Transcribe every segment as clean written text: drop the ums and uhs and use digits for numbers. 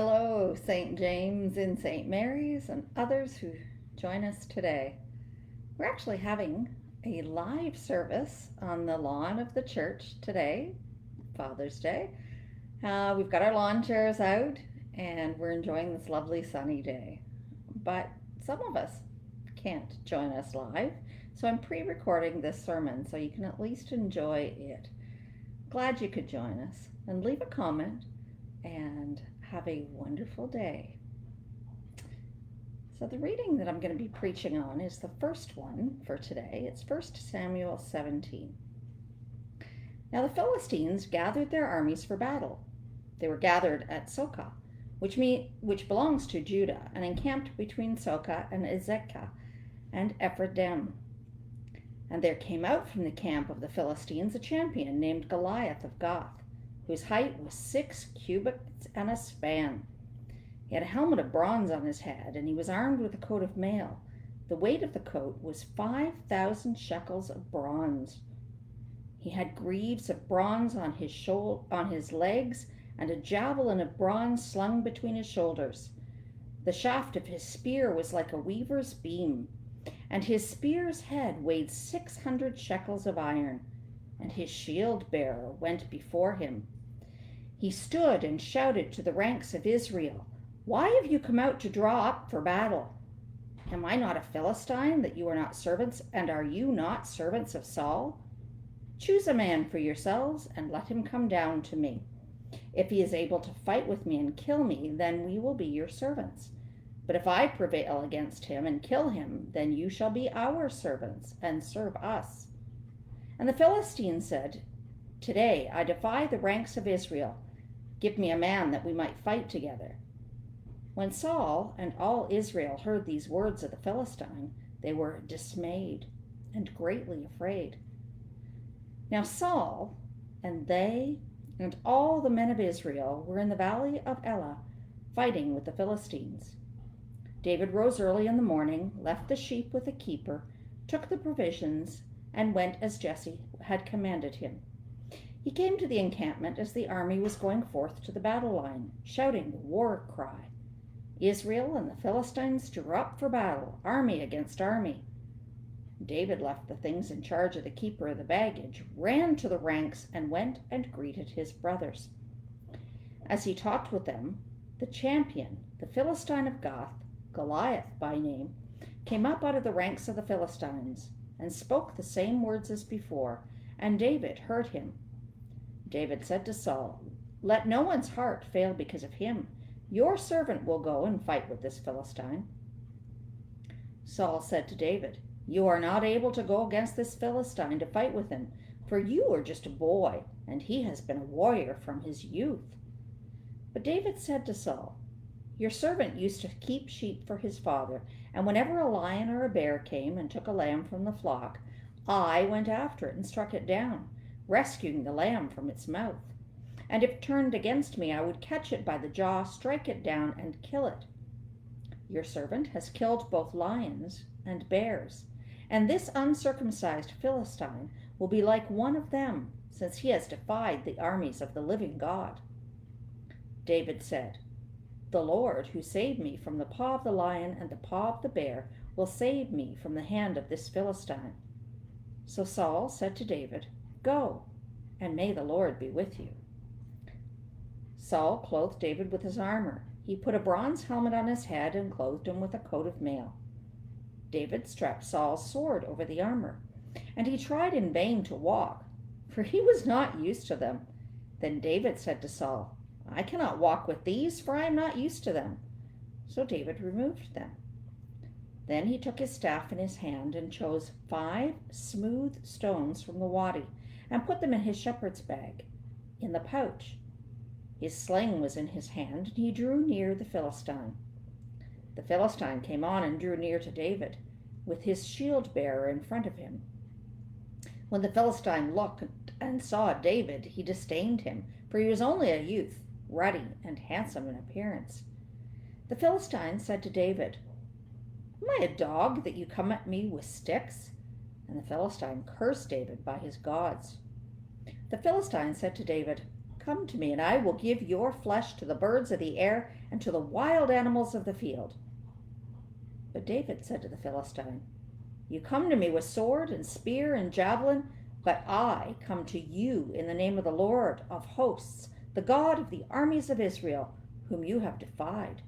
Hello, St. James and St. Mary's, and others who join us today. We're actually having a live service on the lawn of the church today, Father's Day. We've got our lawn chairs out, and we're enjoying this lovely sunny day. But some of us can't join us live, so I'm pre recording this sermon so you can at least enjoy it. Glad you could join us, and leave a comment and have a wonderful day. So the reading that I'm going to be preaching on is the first one for today. It's 1 Samuel 17. Now the Philistines gathered their armies for battle. They were gathered at Socoh, which belongs to Judah, and encamped between Socoh and Azekah and Ephraim. And there came out from the camp of the Philistines a champion named Goliath of Gath, whose height was 6 cubits and a span. He had a helmet of bronze on his head, and he was armed with a coat of mail. The weight of the coat was 5,000 shekels of bronze. He had greaves of bronze on his legs, and a javelin of bronze slung between his shoulders. The shaft of his spear was like a weaver's beam, and his spear's head weighed 600 shekels of iron, and his shield-bearer went before him. He stood and shouted to the ranks of Israel, "Why have you come out to draw up for battle? Am I not a Philistine, that you are not servants, and are you not servants of Saul? Choose a man for yourselves, and let him come down to me. If he is able to fight with me and kill me, then we will be your servants. But if I prevail against him and kill him, then you shall be our servants and serve us." And the Philistines said, "Today I defy the ranks of Israel. Give me a man that we might fight together." When Saul and all Israel heard these words of the Philistine, they were dismayed and greatly afraid. Now Saul and they and all the men of Israel were in the valley of Elah, fighting with the Philistines. David rose early in the morning, left the sheep with the keeper, took the provisions, and went as Jesse had commanded him. He came to the encampment as the army was going forth to the battle line, shouting the war cry. Israel and the Philistines drew up for battle, army against army. David left the things in charge of the keeper of the baggage, ran to the ranks, and went and greeted his brothers. As he talked with them, the champion, the Philistine of Gath, Goliath by name, came up out of the ranks of the Philistines and spoke the same words as before, and David heard him. David said to Saul, "Let no one's heart fail because of him. Your servant will go and fight with this Philistine." Saul said to David, "You are not able to go against this Philistine to fight with him, for you are just a boy, and he has been a warrior from his youth." But David said to Saul, "Your servant used to keep sheep for his father, and whenever a lion or a bear came and took a lamb from the flock, I went after it and struck it down, rescuing the lamb from its mouth. And if it turned against me, I would catch it by the jaw, strike it down, and kill it. Your servant has killed both lions and bears, and this uncircumcised Philistine will be like one of them, since he has defied the armies of the living God." David said, "The Lord, who saved me from the paw of the lion and the paw of the bear, will save me from the hand of this Philistine." So Saul said to David, "Go, and may the Lord be with you." Saul clothed David with his armor. He put a bronze helmet on his head and clothed him with a coat of mail. David strapped Saul's sword over the armor, and he tried in vain to walk, for he was not used to them. Then David said to Saul, "I cannot walk with these, for I am not used to them." So David removed them. Then he took his staff in his hand and chose 5 smooth stones from the wadi and put them in his shepherd's bag, in the pouch. His sling was in his hand, and he drew near the Philistine. The Philistine came on and drew near to David, with his shield-bearer in front of him. When the Philistine looked and saw David, he disdained him, for he was only a youth, ruddy and handsome in appearance. The Philistine said to David, "Am I a dog that you come at me with sticks?" And the Philistine cursed David by his gods. The Philistine said to David, come to me, and I will give your flesh to the birds of the air and to the wild animals of the field." But David said to the Philistine, "You come to me with sword and spear and javelin, but I come to you in the name of the Lord of hosts, the God of the armies of Israel, whom you have defied.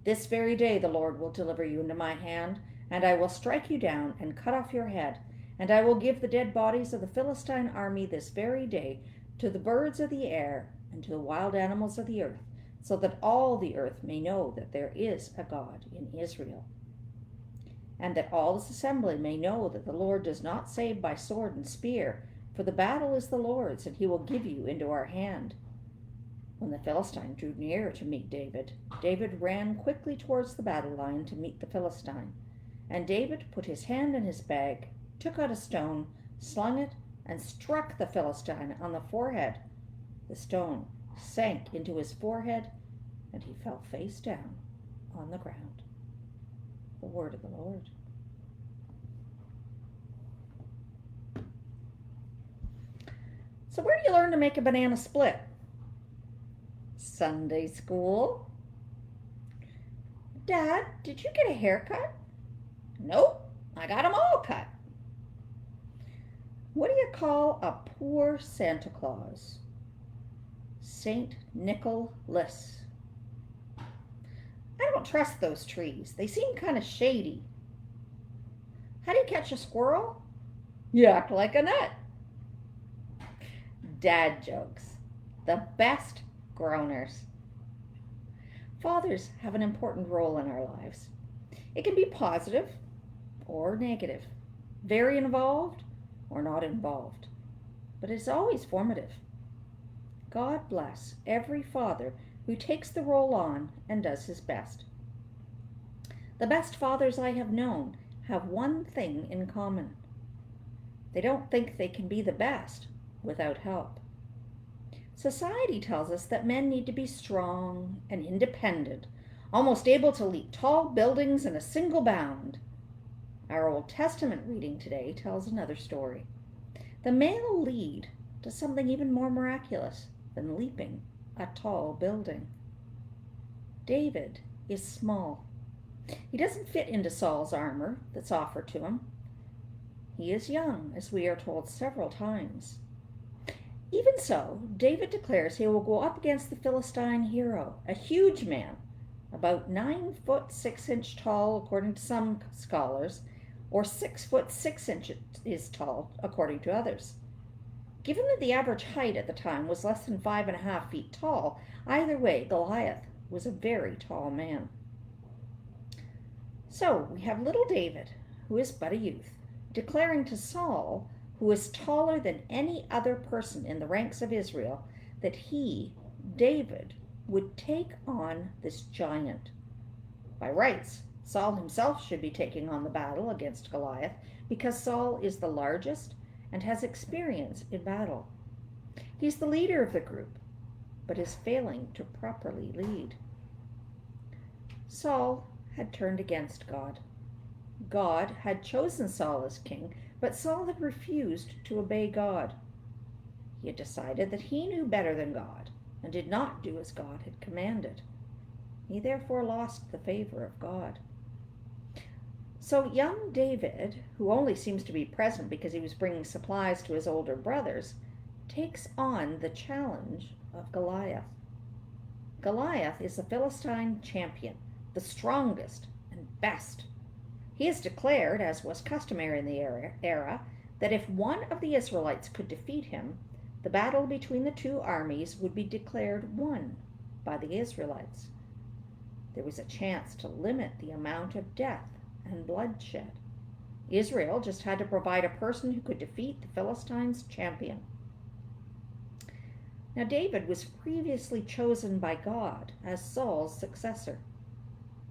This very day the Lord will deliver you into my hand, and I will strike you down and cut off your head, and I will give the dead bodies of the Philistine army this very day to the birds of the air and to the wild animals of the earth, so that all the earth may know that there is a God in Israel, and that all this assembly may know that the Lord does not save by sword and spear, for the battle is the Lord's, and he will give you into our hand." When the Philistine drew near to meet David, David ran quickly towards the battle line to meet the Philistine. And David put his hand in his bag, took out a stone, slung it, and struck the Philistine on the forehead. The stone sank into his forehead, and he fell face down on the ground. The word of the Lord. So where do you learn to make a banana split? Sunday school. Dad, did you get a haircut? Nope, I got them all cut. What do you call a poor Santa Claus? Saint Nicholas. I don't trust those trees. They seem kind of shady. How do you catch a squirrel? You act like a nut. Dad jokes. The best groaners. Fathers have an important role in our lives. It can be positive or negative, very involved or not involved, but it's always formative. God bless every father who takes the role on and does his best. The best fathers I have known have one thing in common. They don't think they can be the best without help. Society tells us that men need to be strong and independent, almost able to leap tall buildings in a single bound. Our Old Testament reading today tells another story. The male lead does something even more miraculous than leaping a tall building. David is small. He doesn't fit into Saul's armor that's offered to him. He is young, as we are told several times. Even so, David declares he will go up against the Philistine hero, a huge man, about 9 foot 6 inch tall according to some scholars, or 6 foot 6 inches tall according to others. Given that the average height at the time was less than 5.5 feet tall, either way, Goliath was a very tall man. So we have little David, who is but a youth, declaring to Saul, who is taller than any other person in the ranks of Israel, that he, David, would take on this giant. By rights, Saul himself should be taking on the battle against Goliath, because Saul is the largest and has experience in battle. He's the leader of the group, but is failing to properly lead. Saul had turned against God. God had chosen Saul as king, but Saul had refused to obey God. He had decided that he knew better than God and did not do as God had commanded. He therefore lost the favor of God. So young David, who only seems to be present because he was bringing supplies to his older brothers, takes on the challenge of Goliath. Goliath is the Philistine champion, the strongest and best. He has declared, as was customary in the era, that if one of the Israelites could defeat him, the battle between the two armies would be declared won by the Israelites. There was a chance to limit the amount of death and bloodshed. Israel just had to provide a person who could defeat the Philistines' champion. Now David was previously chosen by God as Saul's successor.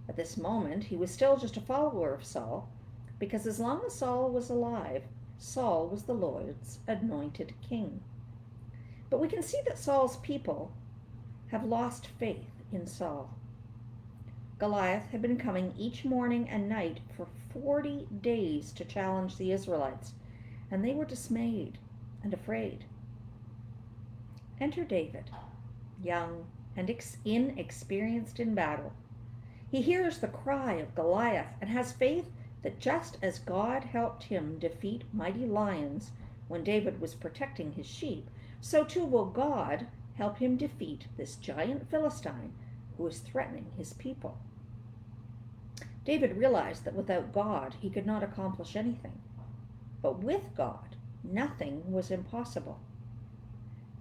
At this moment, he was still just a follower of Saul, because as long as Saul was alive, Saul was the Lord's anointed king. But we can see that Saul's people have lost faith in Saul. Goliath had been coming each morning and night for 40 days to challenge the Israelites, and they were dismayed and afraid. Enter David, young and inexperienced in battle. He hears the cry of Goliath and has faith that just as God helped him defeat mighty lions when David was protecting his sheep, so too will God help him defeat this giant Philistine who is threatening his people. David realized that without God he could not accomplish anything, but with God nothing was impossible.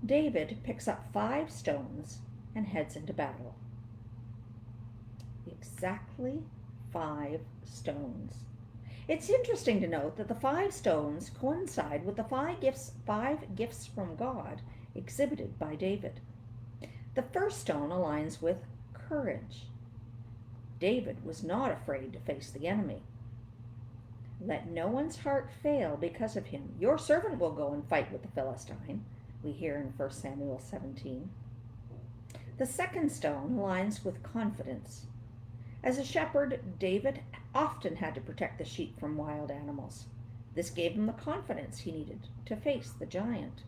David picks up 5 stones and heads into battle. Exactly 5 stones. It's interesting to note that the 5 stones coincide with the 5 gifts from God exhibited by David. The first stone aligns with courage. David was not afraid to face the enemy. Let no one's heart fail because of him. Your servant will go and fight with the Philistine, we hear in 1 Samuel 17. The second stone aligns with confidence. As a shepherd, David often had to protect the sheep from wild animals. This gave him the confidence he needed to face the giant.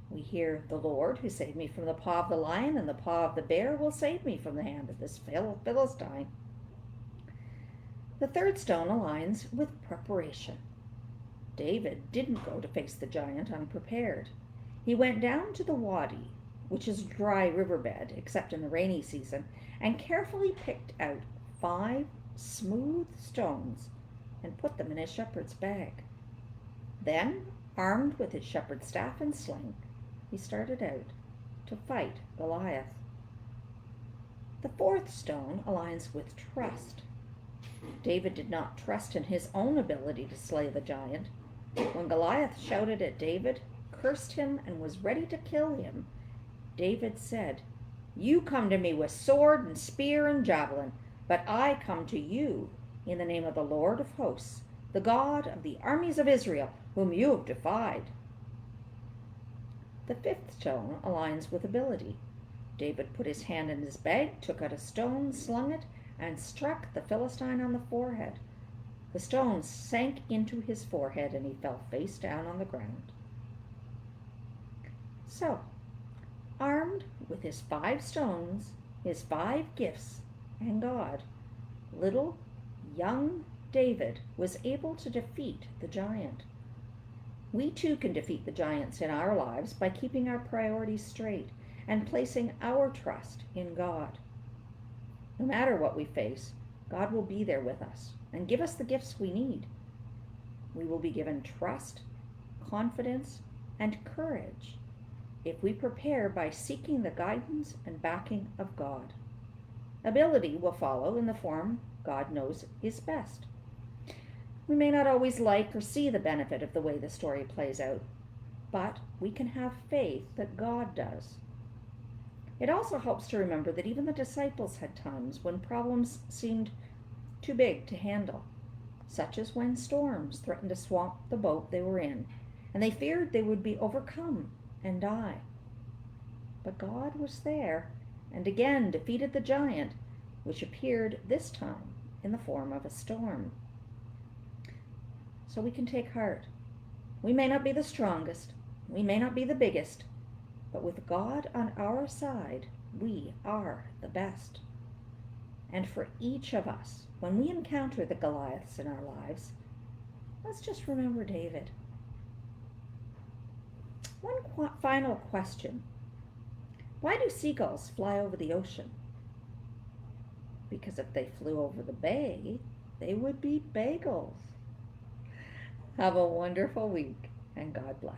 We hear, "The Lord who saved me from the paw of the lion and the paw of the bear will save me from the hand of this Philistine." The third stone aligns with preparation. David didn't go to face the giant unprepared. He went down to the wadi, which is a dry riverbed except in the rainy season, and carefully picked out 5 smooth stones and put them in his shepherd's bag. Then, armed with his shepherd's staff and sling, he started out to fight Goliath. The fourth stone aligns with trust. David did not trust in his own ability to slay the giant. When Goliath shouted at David, cursed him, and was ready to kill him, David said, "You come to me with sword and spear and javelin, but I come to you in the name of the Lord of hosts, the God of the armies of Israel, whom you have defied." The fifth stone aligns with ability. David put his hand in his bag, took out a stone, slung it, and struck the Philistine on the forehead. The stone sank into his forehead and he fell face down on the ground. So, armed with his 5 stones, his 5 gifts, and God, little, young David was able to defeat the giant. We too can defeat the giants in our lives by keeping our priorities straight and placing our trust in God. No matter what we face, God will be there with us and give us the gifts we need. We will be given trust, confidence, and courage if we prepare by seeking the guidance and backing of God. Ability will follow in the form God knows is best. We may not always like or see the benefit of the way the story plays out, but we can have faith that God does. It also helps to remember that even the disciples had times when problems seemed too big to handle, such as when storms threatened to swamp the boat they were in, and they feared they would be overcome and die. But God was there and again defeated the giant, which appeared this time in the form of a storm. So we can take heart. We may not be the strongest, we may not be the biggest, but with God on our side, we are the best. And for each of us, when we encounter the Goliaths in our lives, let's just remember David. One final question. Why do seagulls fly over the ocean? Because if they flew over the bay, they would be bagels. Have a wonderful week, and God bless.